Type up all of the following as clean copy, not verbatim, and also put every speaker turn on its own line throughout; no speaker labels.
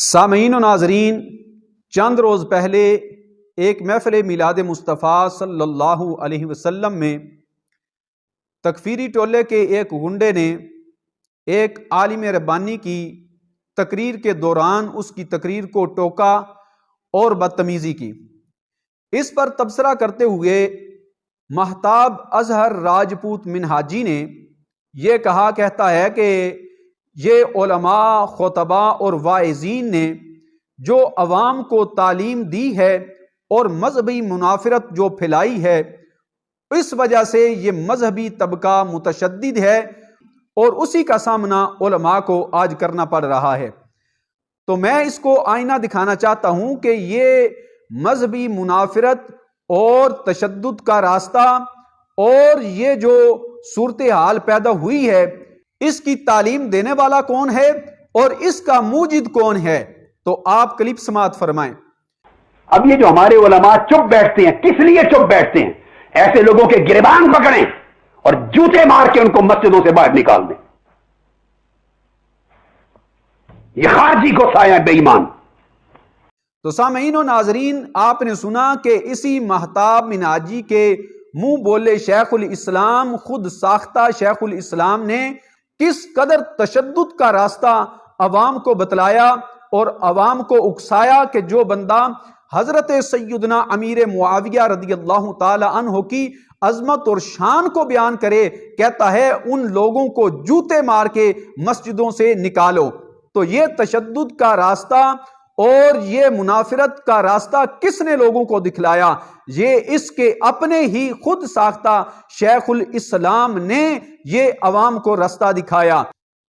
سامعین و ناظرین، چند روز پہلے ایک محفل میلاد مصطفیٰ صلی اللہ علیہ وسلم میں تکفیری ٹولے کے ایک گنڈے نے ایک عالم ربانی کی تقریر کے دوران اس کی تقریر کو ٹوکا اور بدتمیزی کی۔ اس پر تبصرہ کرتے ہوئے مہتاب اظہر راجپوت منہاجی نے یہ کہتا ہے کہ یہ علماء، خطباء اور واعظین نے جو عوام کو تعلیم دی ہے اور مذہبی منافرت جو پھیلائی ہے، اس وجہ سے یہ مذہبی طبقہ متشدد ہے اور اسی کا سامنا علماء کو آج کرنا پڑ رہا ہے۔ تو میں اس کو آئینہ دکھانا چاہتا ہوں کہ یہ مذہبی منافرت اور تشدد کا راستہ اور یہ جو صورتحال پیدا ہوئی ہے، اس کی تعلیم دینے والا کون ہے اور اس کا موجد کون ہے؟ تو آپ کلپ سماعت فرمائیں۔
اب یہ جو ہمارے علماء چپ بیٹھتے ہیں، کس لیے چپ بیٹھتے ہیں؟ ایسے لوگوں کے گریبان پکڑیں اور جوتے مار کے ان کو مسجدوں سے باہر نکال دیں۔ یہ خارجی کو سایہ بے ایمان۔
تو سامعین و ناظرین، آپ نے سنا کہ اسی مہتاب منہاجی کے منہ بولے شیخ الاسلام، خود ساختہ شیخ الاسلام نے کس قدر تشدد کا راستہ عوام کو بتلایا اور عوام کو اکسایا کہ جو بندہ حضرت سیدنا امیر معاویہ رضی اللہ تعالی عنہ کی عظمت اور شان کو بیان کرے، کہتا ہے ان لوگوں کو جوتے مار کے مسجدوں سے نکالو۔ تو یہ تشدد کا راستہ اور یہ منافرت کا راستہ کس نے لوگوں کو دکھلایا؟ یہ اس کے اپنے ہی خود ساختہ شیخ الاسلام نے یہ عوام کو راستہ دکھایا۔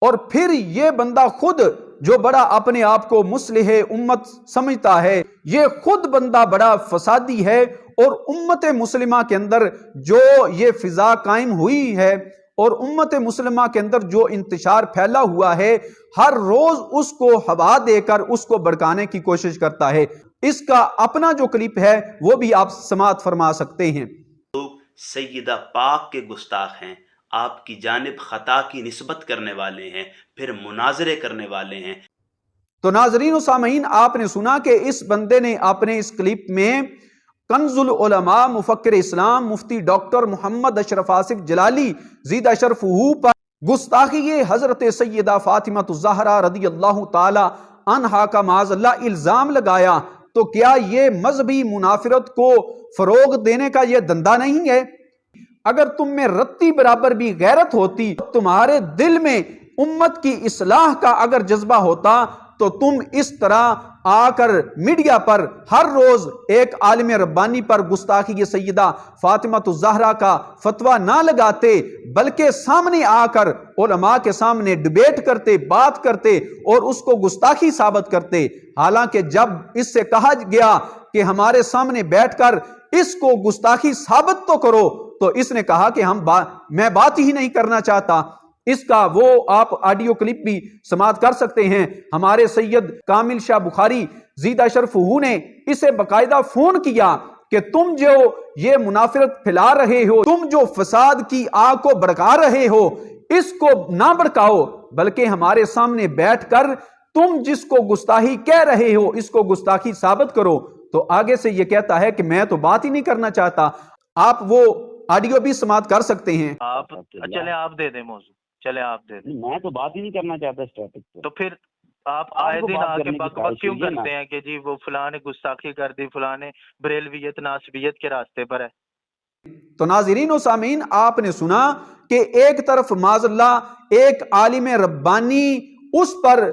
اور پھر یہ بندہ خود جو بڑا اپنے آپ کو مصلح امت سمجھتا ہے، یہ خود بندہ بڑا فسادی ہے، اور امت مسلمہ کے اندر جو یہ فضا قائم ہوئی ہے اور امت مسلمہ کے اندر جو انتشار پھیلا ہوا ہے، ہر روز اس کو ہوا دے کر اس کو بھڑکانے کی کوشش کرتا ہے۔ اس کا اپنا جو کلپ ہے وہ بھی آپ سماعت فرما سکتے ہیں۔
لوگ سیدہ پاک کے گستاخ ہیں، آپ کی جانب خطا کی نسبت کرنے والے ہیں، پھر مناظرے کرنے والے ہیں۔
تو ناظرین و سامعین، آپ نے سنا کہ اس بندے نے اپنے اس کلپ میں کنز العلماء مفکر اسلام مفتی ڈاکٹر محمد اشرف آصف جلالی زیدہ شرفہ پر گستاخی حضرت سیدہ فاطمہ الزہرا رضی اللہ تعالی عنہا کا معاذ اللہ الزام لگایا۔ تو کیا یہ مذہبی منافرت کو فروغ دینے کا یہ دندہ نہیں ہے؟ اگر تم میں رتی برابر بھی غیرت ہوتی، تمہارے دل میں امت کی اصلاح کا اگر جذبہ ہوتا، تو تم اس طرح آ کر میڈیا پر ہر روز ایک عالم ربانی پر گستاخی سیدہ فاطمہ الزہرا کا فتویٰ نہ لگاتے، بلکہ سامنے آ کر علماء کے سامنے ڈیبیٹ کرتے، بات کرتے اور اس کو گستاخی ثابت کرتے۔ حالانکہ جب اس سے کہا گیا کہ ہمارے سامنے بیٹھ کر اس کو گستاخی ثابت تو کرو، تو اس نے کہا کہ میں بات ہی نہیں کرنا چاہتا۔ اس کا وہ آپ آڈیو کلپ بھی سماعت کر سکتے ہیں۔ ہمارے سید کامل شاہ بخاری زیدہ شرفہ نے اسے باقاعدہ فون کیا کہ تم جو یہ منافرت پھیلا رہے ہو، تم جو فساد کی آگ کو بھڑکا رہے ہو، اس کو نہ بھڑکاؤ، بلکہ ہمارے سامنے بیٹھ کر تم جس کو گستاخی کہہ رہے ہو اس کو گستاخی ثابت کرو۔ تو آگے سے یہ کہتا ہے کہ میں تو بات ہی نہیں کرنا چاہتا۔ آپ وہ آڈیو بھی سماعت کر سکتے ہیں۔
چلے آپ دے دیں موضوع، چلے آپ دے دیں۔
میں تو بات ہی نہیں کرنا چاہتا اس ٹاپک پہ۔
تو پھر آپ آئے دن آ کے بک بک کیوں کرتے ہیں کہ جی وہ فلاں نے گستاخی کر دی، فلاں نے بریلویت ناسبیت کے راستے پر ہے؟
تو ناظرین و سامعین، آپ نے سنا کہ ایک طرف معاذ اللہ ایک عالم ربانی اس پر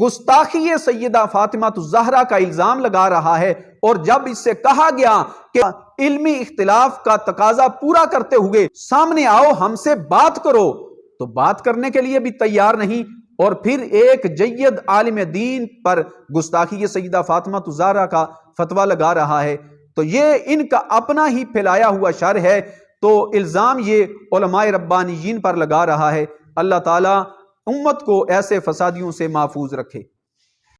گستاخی سیدہ فاطمہ الزہرا کا الزام لگا رہا ہے، اور جب اس سے کہا گیا کہ علمی اختلاف کا تقاضا پورا کرتے ہوئے سامنے آؤ، ہم سے بات کرو، تو بات کرنے کے لیے بھی تیار نہیں، اور پھر ایک جید عالم دین پر گستاخی سیدہ فاطمہ الزہرا کا فتویٰ لگا رہا ہے۔ تو یہ ان کا اپنا ہی پھیلایا ہوا شر ہے۔ تو الزام یہ علماء ربانیین پر لگا رہا ہے۔ اللہ تعالی امت کو ایسے فسادیوں سے محفوظ رکھے۔